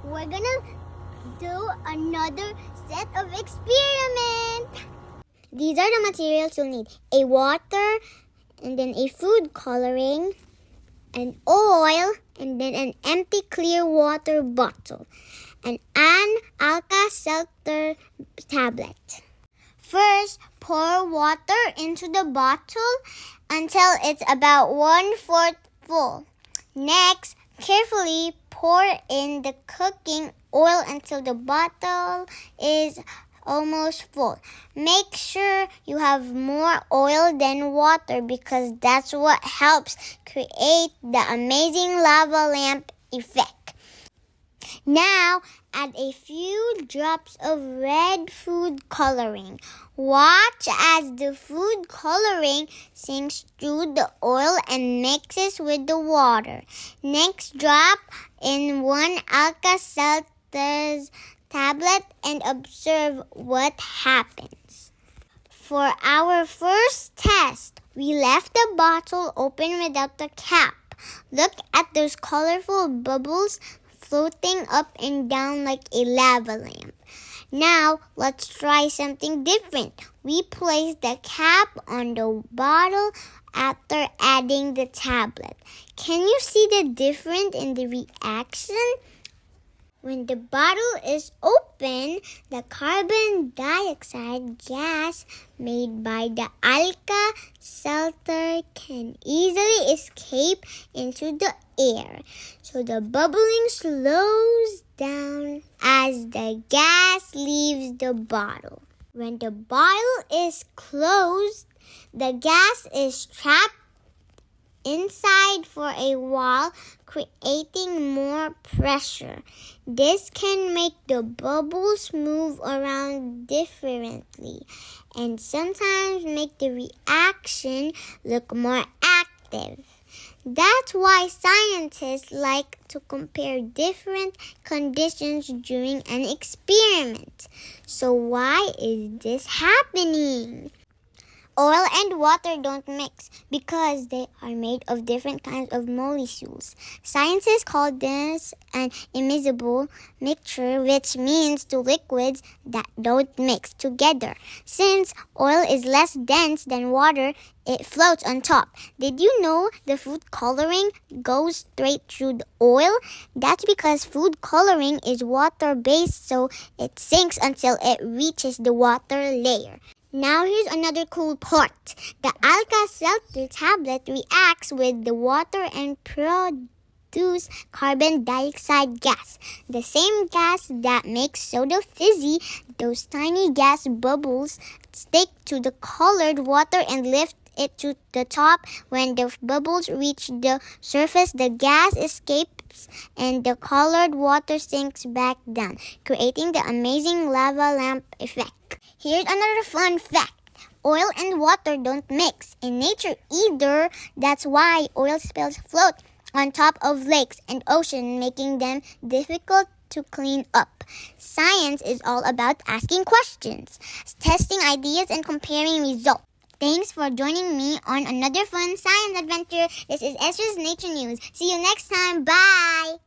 we're gonna do another set of experiment. These are the materials you'll need. A water, and then a food coloring, an oil, and then an empty clear water bottle, and an Alka-Seltzer tablet. First, pour water into the bottle until it's about 1/4 full. Next, carefully pour in the cooking oil until the bottle is almost full. Make sure you have more oil than water because that's what helps create the amazing lava lamp effect. Now, add a few drops of red food coloring. Watch as the food coloring sinks through the oil and mixes with the water. Next, drop in one Alka-Seltzer tablet and observe what happens. For our first test, we left the bottle open without the cap. Look at those colorful bubbles floating up and down like a lava lamp. Now, let's try something different. We place the cap on the bottle after adding the tablet. Can you see the difference in the reaction? When the bottle is open, the carbon dioxide gas made by the Alka-Seltzer can easily escape into the air. So the bubbling slows down as the gas leaves the bottle. When the bottle is closed, the gas is trapped inside for a while, creating more pressure. This can make the bubbles move around differently and sometimes make the reaction look more active. That's why scientists like to compare different conditions during an experiment. So why is this happening? Oil and water don't mix because they are made of different kinds of molecules. Scientists call this an immiscible mixture, which means two liquids that don't mix together. Since oil is less dense than water, it floats on top. Did you know the food coloring goes straight through the oil? That's because food coloring is water-based, so it sinks until it reaches the water layer. Now here's another cool part. The Alka-Seltzer tablet reacts with the water and produce carbon dioxide gas. The same gas that makes soda fizzy. Those tiny gas bubbles stick to the colored water and lift it to the top. When the bubbles reach the surface, the gas escapes and the colored water sinks back down, creating the amazing lava lamp effect. Here's another fun fact. Oil and water don't mix in nature either. That's why oil spills float on top of lakes and oceans, making them difficult to clean up. Science is all about asking questions, testing ideas, and comparing results. Thanks for joining me on another fun science adventure. This is Esther's Nature News. See you next time. Bye!